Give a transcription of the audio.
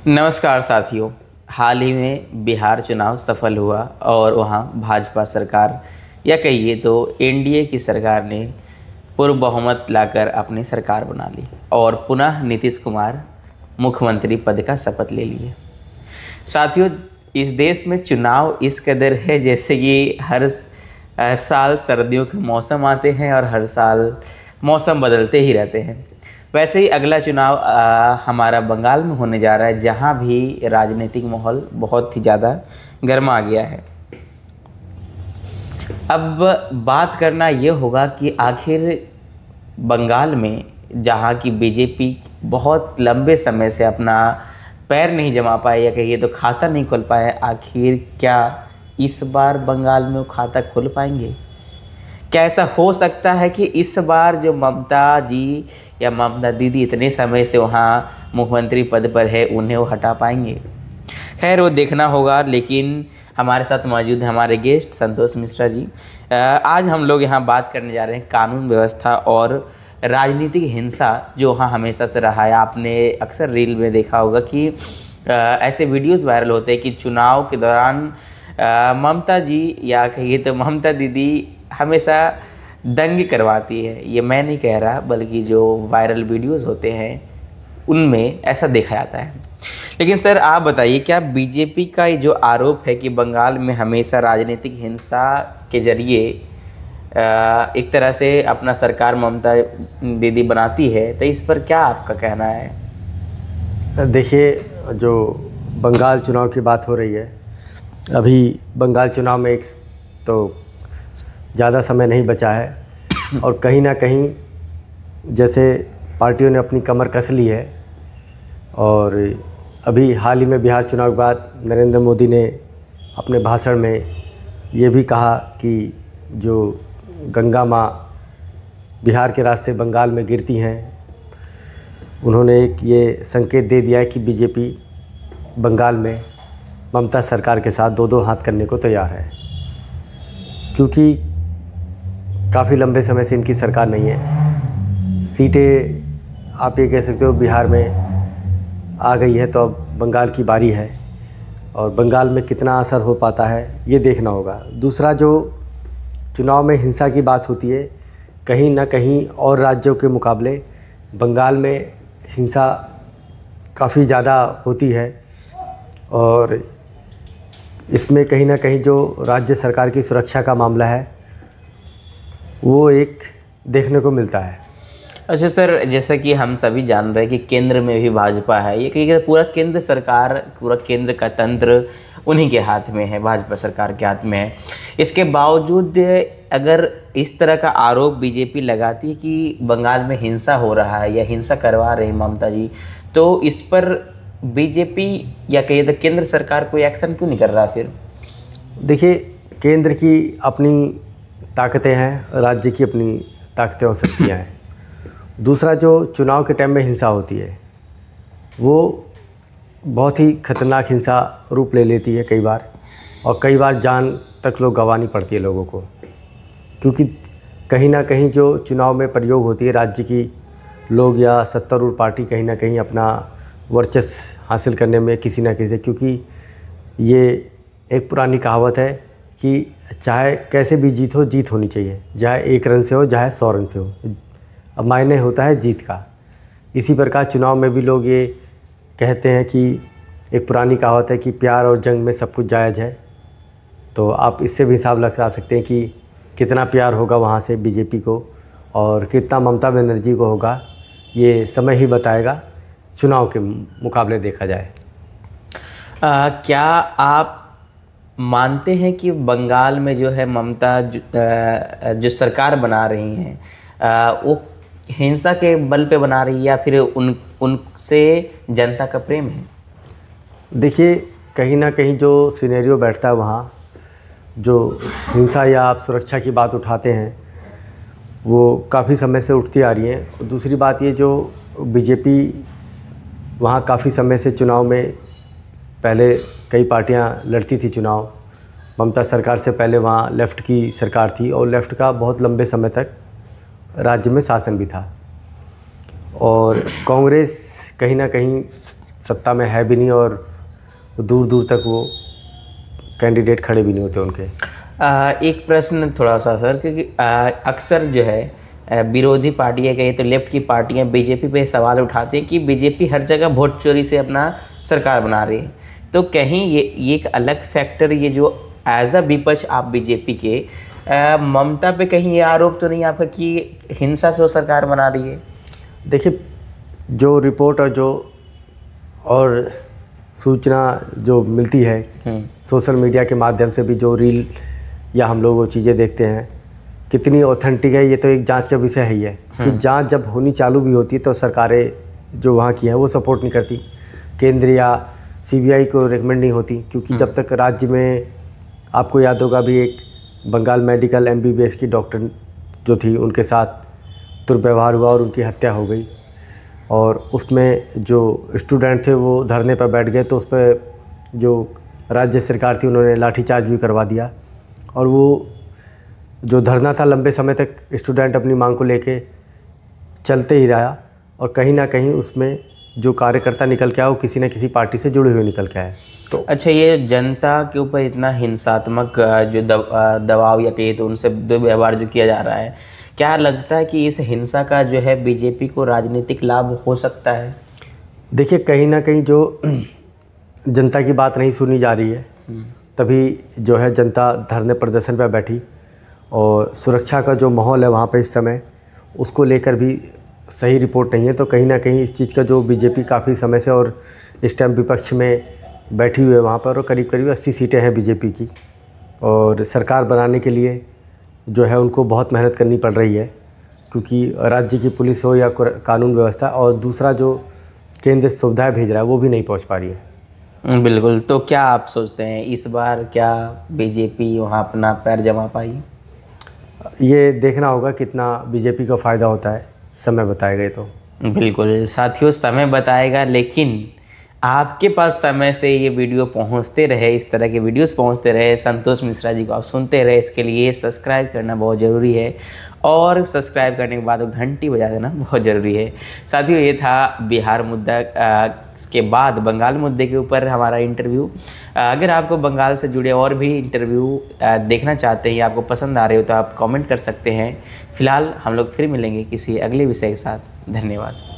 नमस्कार साथियों। हाल ही में बिहार चुनाव सफल हुआ और वहां भाजपा सरकार या कहिए तो एनडीए की सरकार ने पूर्ण बहुमत लाकर अपनी सरकार बना ली और पुनः नीतीश कुमार मुख्यमंत्री पद का शपथ ले लिए। साथियों, इस देश में चुनाव इस कदर है जैसे कि हर साल सर्दियों के मौसम आते हैं और हर साल मौसम बदलते ही रहते हैं। वैसे ही अगला चुनाव हमारा बंगाल में होने जा रहा है, जहां भी राजनीतिक माहौल बहुत ही ज़्यादा गर्मा गया है। अब बात करना ये होगा कि आखिर बंगाल में जहां की बीजेपी बहुत लंबे समय से अपना पैर नहीं जमा पाए या कहिए तो खाता नहीं खोल पाए, आखिर क्या इस बार बंगाल में वो खाता खोल पाएंगे? क्या ऐसा हो सकता है कि इस बार जो ममता जी या ममता दीदी इतने समय से वहाँ मुख्यमंत्री पद पर है, उन्हें वो हटा पाएंगे? खैर, वो देखना होगा। लेकिन हमारे साथ मौजूद है हमारे गेस्ट संतोष मिश्रा जी। आज हम लोग यहाँ बात करने जा रहे हैं कानून व्यवस्था और राजनीतिक हिंसा जो वहाँ हमेशा से रहा है। आपने अक्सर रील में देखा होगा कि ऐसे वीडियोज़ वायरल होते हैं कि चुनाव के दौरान ममता जी या कहिए तो ममता दीदी हमेशा दंगे करवाती है। ये मैं नहीं कह रहा, बल्कि जो वायरल वीडियोस होते हैं उनमें ऐसा देखा जाता है। लेकिन सर, आप बताइए, क्या बीजेपी का ये जो आरोप है कि बंगाल में हमेशा राजनीतिक हिंसा के जरिए एक तरह से अपना सरकार ममता दीदी बनाती है, तो इस पर क्या आपका कहना है? देखिए, जो बंगाल चुनाव की बात हो रही है, अभी बंगाल चुनाव में एक तो ज़्यादा समय नहीं बचा है और कहीं ना कहीं जैसे पार्टियों ने अपनी कमर कस ली है। और अभी हाल ही में बिहार चुनाव के बाद नरेंद्र मोदी ने अपने भाषण में ये भी कहा कि जो गंगा माँ बिहार के रास्ते बंगाल में गिरती हैं, उन्होंने एक ये संकेत दे दिया है कि बीजेपी बंगाल में ममता सरकार के साथ दो हाथ करने को तैयार है, क्योंकि काफ़ी लंबे समय से इनकी सरकार नहीं है। सीटें आप ये कह सकते हो बिहार में आ गई है, तो अब बंगाल की बारी है और बंगाल में कितना असर हो पाता है ये देखना होगा। दूसरा, जो चुनाव में हिंसा की बात होती है, कहीं ना कहीं और राज्यों के मुकाबले बंगाल में हिंसा काफ़ी ज़्यादा होती है और इसमें कहीं ना कहीं जो राज्य सरकार की सुरक्षा का मामला है वो एक देखने को मिलता है। अच्छा सर, जैसा कि हम सभी जान रहे हैं कि केंद्र में भी भाजपा है, ये कहिए पूरा केंद्र सरकार, पूरा केंद्र का तंत्र उन्हीं के हाथ में है, भाजपा सरकार के हाथ में है। इसके बावजूद अगर इस तरह का आरोप बीजेपी लगाती है कि बंगाल में हिंसा हो रहा है या हिंसा करवा रही ममता जी, तो इस पर बीजेपी या कहिए तो केंद्र सरकार कोई एक्शन क्यों नहीं कर रहा फिर? देखिए, केंद्र की अपनी ताकतें हैं, राज्य की अपनी ताकतें और शक्तियाँ हैं। दूसरा, जो चुनाव के टाइम में हिंसा होती है वो बहुत ही खतरनाक हिंसा रूप ले लेती है कई बार, और कई बार जान तक लोग गंवानी पड़ती है लोगों को, क्योंकि कहीं ना कहीं जो चुनाव में प्रयोग होती है राज्य की लोग या सत्तारूढ़ पार्टी कहीं ना कहीं अपना वर्चस्व हासिल करने में किसी न किसी, क्योंकि ये एक पुरानी कहावत है कि चाहे कैसे भी जीत हो, जीत होनी चाहिए, चाहे 1 रन से हो चाहे 100 रन से हो, अब मायने होता है जीत का। इसी प्रकार चुनाव में भी लोग ये कहते हैं कि एक पुरानी कहावत है कि प्यार और जंग में सब कुछ जायज़ है। तो आप इससे भी हिसाब लगा सकते हैं कि कितना प्यार होगा वहाँ से बीजेपी को और कितना ममता बनर्जी को होगा, ये समय ही बताएगा चुनाव के मुकाबले देखा जाए। क्या आप मानते हैं कि बंगाल में जो है ममता जो सरकार बना रही हैं वो हिंसा के बल पे बना रही है या फिर उनसे जनता का प्रेम है? देखिए, कहीं ना कहीं जो सिनेरियो बैठता है वहाँ, जो हिंसा या आप सुरक्षा की बात उठाते हैं वो काफ़ी समय से उठती आ रही हैं। दूसरी बात ये, जो बीजेपी वहाँ काफ़ी समय से चुनाव में पहले कई पार्टियां लड़ती थी चुनाव, ममता सरकार से पहले वहाँ लेफ़्ट की सरकार थी और लेफ़्ट का बहुत लंबे समय तक राज्य में शासन भी था। और कांग्रेस कहीं ना कहीं सत्ता में है भी नहीं और दूर दूर तक वो कैंडिडेट खड़े भी नहीं होते उनके। एक प्रश्न थोड़ा सा सर, क्योंकि अक्सर जो है विरोधी पार्टियाँ कहिए तो लेफ्ट की पार्टियाँ बीजेपी पे सवाल उठाती हैं कि बीजेपी हर जगह वोट चोरी से अपना सरकार बना रही है। तो कहीं ये एक अलग फैक्टर, ये जो एज अ विपक्ष आप बीजेपी के ममता पे कहीं ये आरोप तो नहीं आपका कि हिंसा से वो सरकार बना रही है? देखिए, जो रिपोर्ट और सूचना जो मिलती है सोशल मीडिया के माध्यम से भी, जो रील या हम लोग वो चीज़ें देखते हैं, कितनी ऑथेंटिक है ये तो एक जांच का विषय ही है। फिर जांच जब होनी चालू भी होती है तो सरकारें जो वहाँ की हैं वो सपोर्ट नहीं करती, केंद्र या सीबीआई को रिकमेंड नहीं होती, क्योंकि जब तक राज्य में, आपको याद होगा भी एक बंगाल मेडिकल MBBS की डॉक्टर जो थी उनके साथ दुर्व्यवहार हुआ और उनकी हत्या हो गई, और उसमें जो स्टूडेंट थे वो धरने पर बैठ गए, तो उस पर जो राज्य सरकार थी उन्होंने लाठीचार्ज भी करवा दिया, और वो जो धरना था लंबे समय तक स्टूडेंट अपनी मांग को लेके चलते ही रहा, और कहीं ना कहीं उसमें जो कार्यकर्ता निकल के आया वो किसी न किसी पार्टी से जुड़े हुए निकल के आए। तो अच्छा, ये जनता के ऊपर इतना हिंसात्मक जो दबाव या कहिए तो उनसे दुर्व्यवहार जो किया जा रहा है, क्या लगता है कि इस हिंसा का जो है बीजेपी को राजनीतिक लाभ हो सकता है? देखिए, कहीं ना कहीं जो जनता की बात नहीं सुनी जा रही है, तभी जो है जनता धरने प्रदर्शन पर बैठी, और सुरक्षा का जो माहौल है वहाँ पे इस समय, उसको लेकर भी सही रिपोर्ट नहीं है। तो कहीं ना कहीं इस चीज़ का जो बीजेपी काफ़ी समय से और इस टाइम विपक्ष में बैठी हुई है वहाँ पर, और करीब करीब 80 सीटें हैं बीजेपी की, और सरकार बनाने के लिए जो है उनको बहुत मेहनत करनी पड़ रही है, क्योंकि राज्य की पुलिस हो या कानून व्यवस्था, और दूसरा जो केंद्र सुविधाएं भेज रहा है वो भी नहीं पहुंच पा रही है। बिल्कुल। तो क्या आप सोचते हैं इस बार क्या बीजेपी वहाँ अपना पैर जमा पाई? ये देखना होगा कितना बीजेपी का फ़ायदा होता है, समय बताएगा तो। बिल्कुल साथियों, समय बताएगा, लेकिन आपके पास समय से ये वीडियो पहुंचते रहे, इस तरह के वीडियोस पहुंचते रहे, संतोष मिश्रा जी को आप सुनते रहे, इसके लिए सब्सक्राइब करना बहुत ज़रूरी है, और सब्सक्राइब करने के बाद वो घंटी बजा देना बहुत ज़रूरी है। साथियों, ये था बिहार मुद्दा के बाद बंगाल मुद्दे के ऊपर हमारा इंटरव्यू। अगर आपको बंगाल से जुड़े और भी इंटरव्यू देखना चाहते हैं या आपको पसंद आ रहे हो तो आप कमेंट कर सकते हैं। फिलहाल हम लोग फिर मिलेंगे किसी अगले विषय के साथ। धन्यवाद।